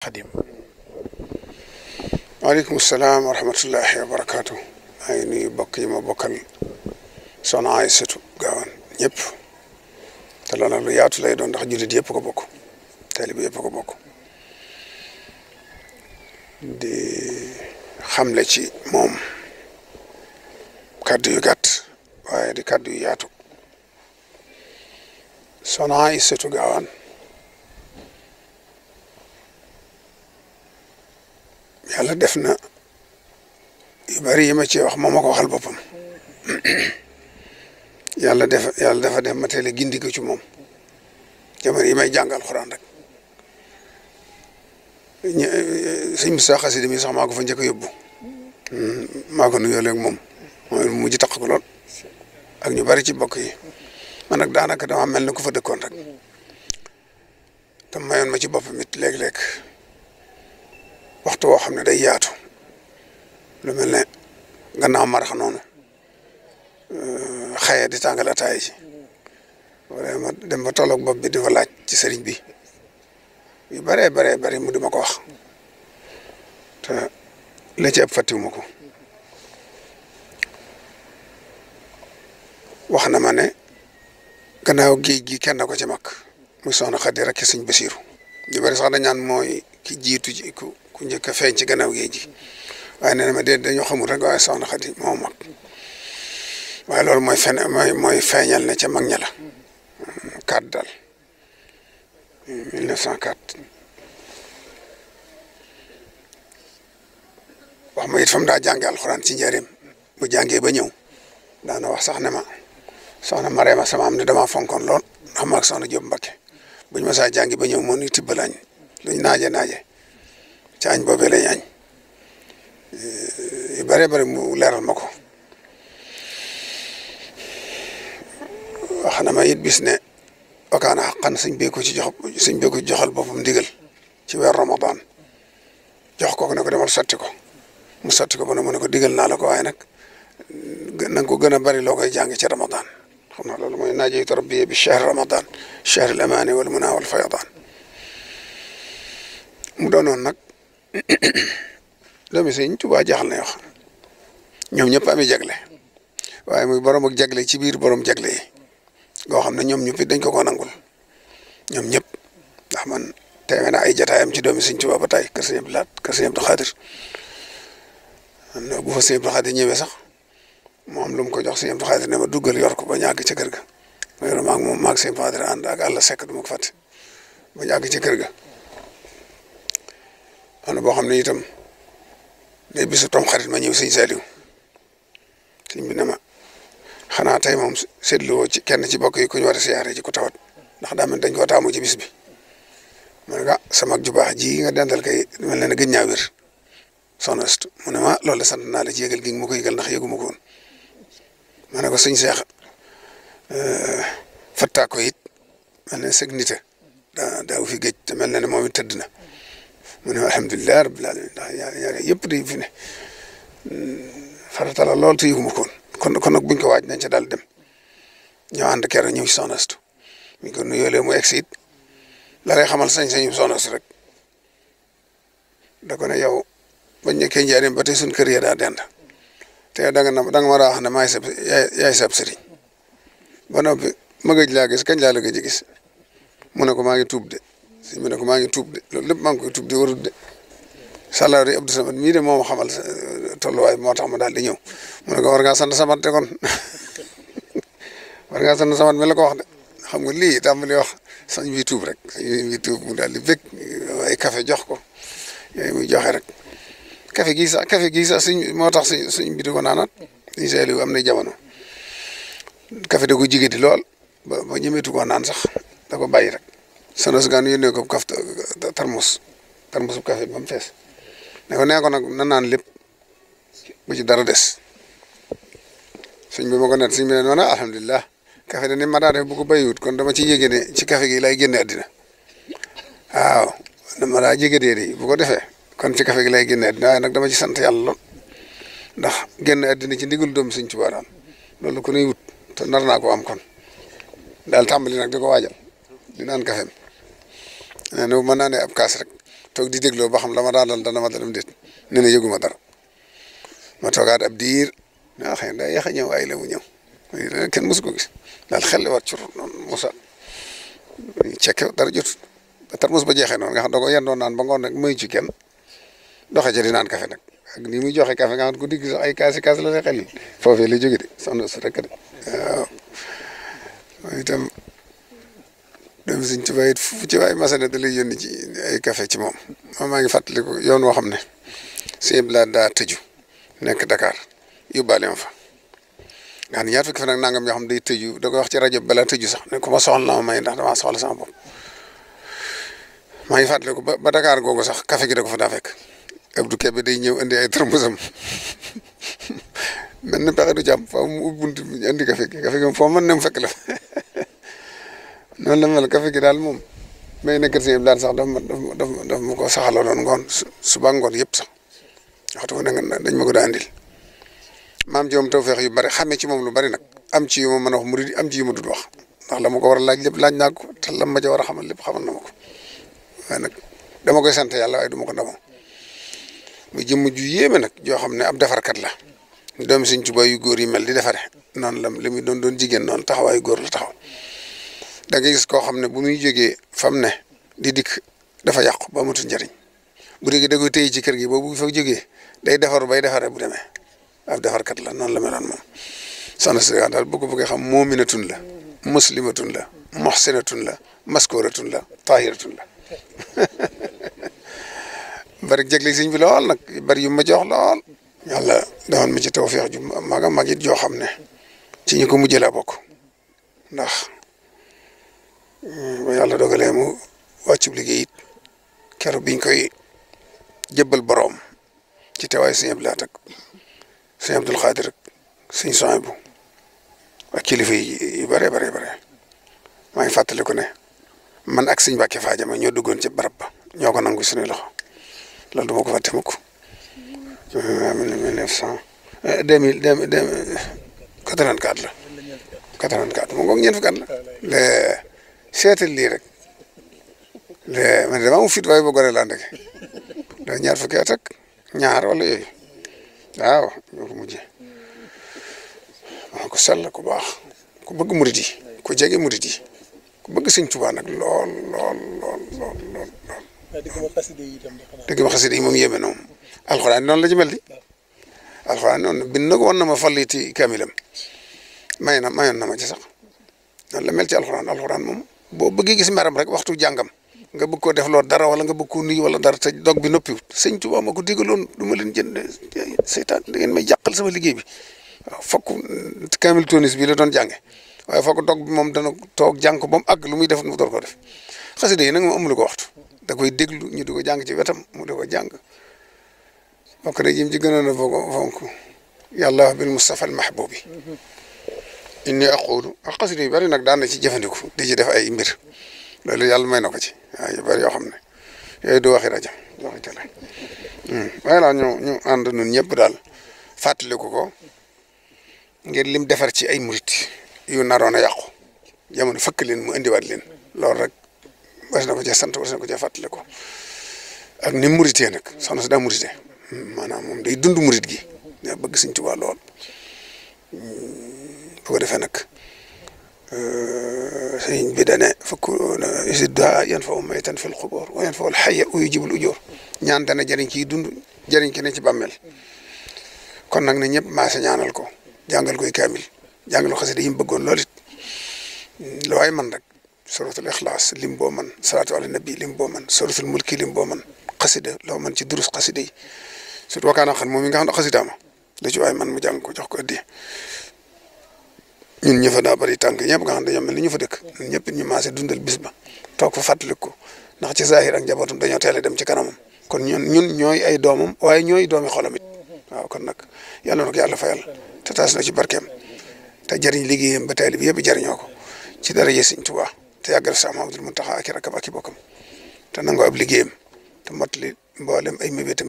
Xadim. waaleykum salaam wa rahmatullahi wa barakaatu. maa ngi nuyu bokk yi ma bokkal soxna Aysatu Gaawaan ñëpp te loolu nag lu yaatu lay doon ndax jullit yëpp ko bokk taalibe yëpp ko bokk di xamle ci moom kaddu yu gàtt waaye di kaddu yu yaatu soxna Aysatu Gaawaan yàlla def na yu bari yi ma ci wax moom ma ko waxal boppam yàlla dafa def ma teel a gindi ko ci moom jamono yi may jàng alxuraan rek sëñ Moussa Xasida mi sax maa ko fa njëkk a yóbbu maa ko nuyoo léegi moom mooy mujj taq ko lool ak ñu bari ci bokk yi man nag daanaka dama mel ne ku fa dëkkoon rek te mayoon ma ci boppam it léeg-léeg waxtu woo xam ne day yaatu lu mel ne gannaaw marax noonu xëye di tàngal ataay ji wala ma dem ba tolloog bopp bi di ko laaj ci sëriñ bi yu bëree bëri mu di ma ko wax te la ci ëpp fàttiwuma ko wax na ma ne gannaaw géej gi kenn ko ci mag muy soxna Xadi rek sëñ Basiiru ñu bëri sax dañ naan mooy ki jiitu ci ku njëkk a feeñ ci gannaaw géej gi waaye nee na ma déet dañoo xamul rek waaye soxna Xadi moo mag waaye loolu mooy feeñal ne ca mag ña la 4 dal 1904 wax ma it fa mu daa jànge alxuraan ci njëriñ bu jàngee ba ñëw daana wax sax ne ma soxna Mareema sama am ne damaa fonkoon lool ndax ma ak soxna Jóob Mbakke buñ ma saa jàngi ba ñëw moo ni tibbal añ luñ naaje ci añ boobee lañ añ yu bëree bëri mu leeral ma ko wax na ma it bis ne wakaana xaqan sëñ bee ko ci joxal boppam ndigal ci weer Ramadan jox ko ne ko demal sotti ko mu sotti ko ba ne mu ne ko digal naa la ko waaye nag na nga ko gën a bëri loo koy jàng ci Ramadan xam naa loolu mooy naajeytu rabbi bi shahr Ramadan shahr al amaani wal munaa wal faydaan mu doonoon nag doomi Sëñ Tuubaa jaaxal na wax ñoom ñëpp amee jagle waaye muy borom ak jagle ci biir borom jagle yi goo xam ne ñoom ñëpp dañ ko nangul ñoom ñëpp ndax man teewe naa ay jataayam ci doomi Sëñ Tuubaa ba tey kër Sëñ Abdu Lahat kër Sëñ Abdu Xaadir am na bu fa Sëñ Abdu Xaadir ñëwee sax moom lu mu ko jox Sëñ Abdu Xaadir ne ma duggal yor ko ba ñàgg ca kër ga ma yor maag Sëñ Abdu Xaadir ànd ak àlla sekk du ma ko fàtte ba ñàgg ca kër ga am na boo xam ne itam day bisu tam xarit ma ñëw sëñ Saliou sëñ bi ne ma xanaa tey moom seetlu woo ci kenn ci bokk yi ku ñu war a siyaare ci ku tawat ndax daa mel dañ koo taamu ci bis bi ma ne ko sama ju baax ji nga dental kay mel na ne gën ñaa wér soxna Astu mu ne ma loolu sant naa la ci yëgal gi ma ko yëgal ndax yëguma ko woon ma ne ko sëñ Seex fattaa ko it mel na sëg nite daaw fi géej te mel na ne moom it tëdd na mu ne alhamdulilah rabbil alamin ndax ñaar yëpp di fi ne farata la lool te yëguma ko woon kon nag buñ ko waaj nañ ca daal dem ñoo ànd keroog ñëw ci soxna Astu buñ ko nuyoolee mu egsi it la lay xamal sañ-sañu soxna Astu rek da ko ne yow bañ nekkee njaareem ba tey suñ kër ya daa dend te da nga ma daa wax ne yaay sab sëriñ ba noppi ma gëj laa gis kañ laa la gëj a gis mu ne ko maa ngi tuub de si mu ne ko maa ngi tuub de loolu lépp maa ngi koy tuub de warut de salaari Abdou Samad mii de moo ma xamal tolluwaay moo tax ma daal di ñëw mu ne ko war ngaa sant Samad de kon war ngaa sant Samad mi la ko wax de xam nga lii tàmbali wax sañ bi tuub rek sañ bi tuub mu daal di bëgg ay café jox ko yooyu muy joxe rek café gii sax suñ moo tax suñ bi di ko naanaat suñ seeli am na jamono café da ko jigéen di lool ba ñemeetu ko naan sax da ko bàyyi rek sonos gaan yónnee ko kaf tarmus bu café ba mu fees ne ko nee ko nag na naan lépp bu ci dara des suñ bi ma ko net suñ bi ne noona alhamdulilah café de ni ma daa def bu ko bàyyiwut kon dama ci yéege ne ci café gi lay génne àddina waaw dama daa jégedee di bu ko defee kon ci café gi lay génne àddina waaye nag dama ci sant yàlla lool ndax génn àddina ci ndigal doom Sëñ Tuubaa daal loolu ko nuy wut te nar naa ko am kon daal tàmbali nag di ko waajal di naan café nee na mën naa ne ab kaas rek toog di dégloo ba xam la ma daal dana ma dalam déet nee na yëguma dara ma toogaat ab diir xëy na daa yéex a ñëw ay la mu ñëw kenn mosu ko gis daal xel li waat cur noonu Moussa cekke dara jotut ba tarmus ba jeexee noonu nga xam da ko yendoon naan ba ngoon nag mayu ci kenn doxe ca di naan café nag ak ni muy joxe café nga xam ko digg sax ay kaas la lay xel foofee la jóge de soxna su rek de waaw itam dem Sëñ Tuubaa it fu ci waay masana da lay yónni ci ay café ci moom maa ngi fàttaliku yoon woo xam ne sëñ Bla daa tëju nekk Dakar yóbbaale ma fa nga xam ne ñaar fukki fan ak nangam yoo xam day tëju da koy wax ci rajo bala tëju sax ne ko ma soxla na ma may ndax damaa soxla sama bopp maa ngi fàttaliku ba Dakar googu sax café gi da ko fa daa fekk Abdou Kébé day ñëw indi ay tërmusam mel na pexe du jàmm faaw mu ubbi buntu bi indi café gi moom foo mën ne mu fekk la noonu la mel café gi daal moom may nekk si daan sax daf ma ko saxaloo doon ngoon suba ngoon yëpp sax waxtu fu ne dañ ma ko daa andil maam joom tawfeex yu bari xamee ci moom lu bari nag am ci yu ma mën a wax murid am ci yu ma dul wax ndax la ma ko war a laaj lépp laaj naa ko te la ma ca war a xamal lépp xamal na ma ko waaye nag dama koy sant yàlla waaye du ma ko ndamoo mu jëmm ju yéeme nag joo xam ne ab defarkat la doomi Sëñ Tuubaa yu góor yi mel di defare noonu la li muy doon jigéen noonu taxawaayu góor la taxaw da ngay gis koo xam ne bu muy jógee fam ne di dikk dafa yàqu ba amatul njëriñ bu déggee da koy téye ci kër gi boobu fa jógee day defaru bay defare bu demee ab defarkat la noonu la meloon moom soxna si daal bu ko bëggee xam moominatun la muslimatun la muhsinatun la maskooratun la tahiratun la bari jégle sëñ bi lool nag bari yu ma jox lool yàlla defoon ma ci tawfeex ju mag a mag it joo xam ne ci ñu ko mujjee laa bokk ndax ba yàlla dogalee mu wàccub liggéey it keroog biñ koy jëbbal boroom ci teewaay sëñ Abdou Lahat ak sëñ Abdul Xaadir ak sëñ Sohaybu ak kilifa yi yu bare maa ngi fàttaliku ne man ak sëñ Mbàkke Faajama ñoo duggoon ci barab ba ñoo ko nangu suñuy loxo loolu du ma ko fàtte mukk 84 la 84 moom ngoog ñeent fukki at la seetal lii rek man damaa mu fit waaye ba gore laa ndeke da ñaar fukki at ak ñaar wala yooyu waaw ñoo ko mujjee ko sell ku baax ku bëgg murit yi ku jege murit yi ku bëgg Sëñ Tuubaa nag lool. dëgg ma xasida yi moom yéeme noonu alxuraan noonu la ci mel di alxuraan noonu bind na ko woon na ma falliti kaamilam mayoon na ma ci sax noonu la mel ci alxuraan moom boo bëggee gis meram rek waxtu jàngam nga bëgg koo def loo dara wala nga bëgg koo nuyu wala dara te dog bi noppiwut Sëñ Tuubaa ma ko digaloon du ma leen jënd seytaan da ngeen may jàqal sama liggéey bi waaw fokk kaamil tonis bi la doon jànge waaye fokk dog bi moom dana toog jàng ko ba mu àgg lu muy def mu door ko def xasida yi nag moom amul ko waxtu da koy déglu ñu di ko jàng ci wetam mu di ko jàng bokk na jim ci gënoon a fonk yàlla bil Mustafa al mahbubi inni aqulu ak xasida yu bari nag daan na ci jëfandiku di ci def ay mbir loolu yàlla may na ko ci waaw yu bari yoo xam ne yooyu du waxi rajo waxi télé waaye daal ñu ànd nun ñëpp daal fàttaliku ko ngir lim defar ci ay murit yu naroon a yàqu jamono fëkk leen mu indiwaat leen loolu rek was na ko cee sant was na ko cee fàttali ko ak ni muritee nag soxna si daa muritee maanaam moom day dund murit gi daa bëgg Sëñ Tuubaa lool bu ko defee nag sëñ bi dane fukk isidda yan fa maytan fil xubóor wa yan fa al xayya u yujibul ujóor ñaan dana jëriñ ciy dund jëriñ ki ne ci bàmmeel kon nag ne ñëpp maase ñaanal ko jàngal koy kaamil jàngal ko xasida yi mu bëggoon lool it lu waay man rek suratul ixlaas lim boo man salaatu ala nabi lim boo man suratul mulki lim boo man xasida loo man ci durus xasida yi surtout wakaana xam moom mi nga xam ne xasida ma la ci waay man mu jàng ko jox ko addi ñun ñë fa daa bari tànk ñëpp nga xam ne dañoo mel ni ñu fa dëkk ñun ñëpp ñu maase dundal bis ba toog fa fàttaliku ko ndax ci zahir ak njabootam dañoo teel a dem ci kanamam kon ñun ñooy ay doomam waaye ñooy doomi xolam it waaw kon nag yàlla na ko yàlla fayal te taas na ci barkeem te jëriñ liggéeyam ba taalib yëpp jëriñoo ko ci daraja Sëñ Tuubaa te yàggal Seex Muhammadul Muntaxa ak i rakkam ak i bokkam te nangoo ab liggéeyam te mottali mboolem ay mébétam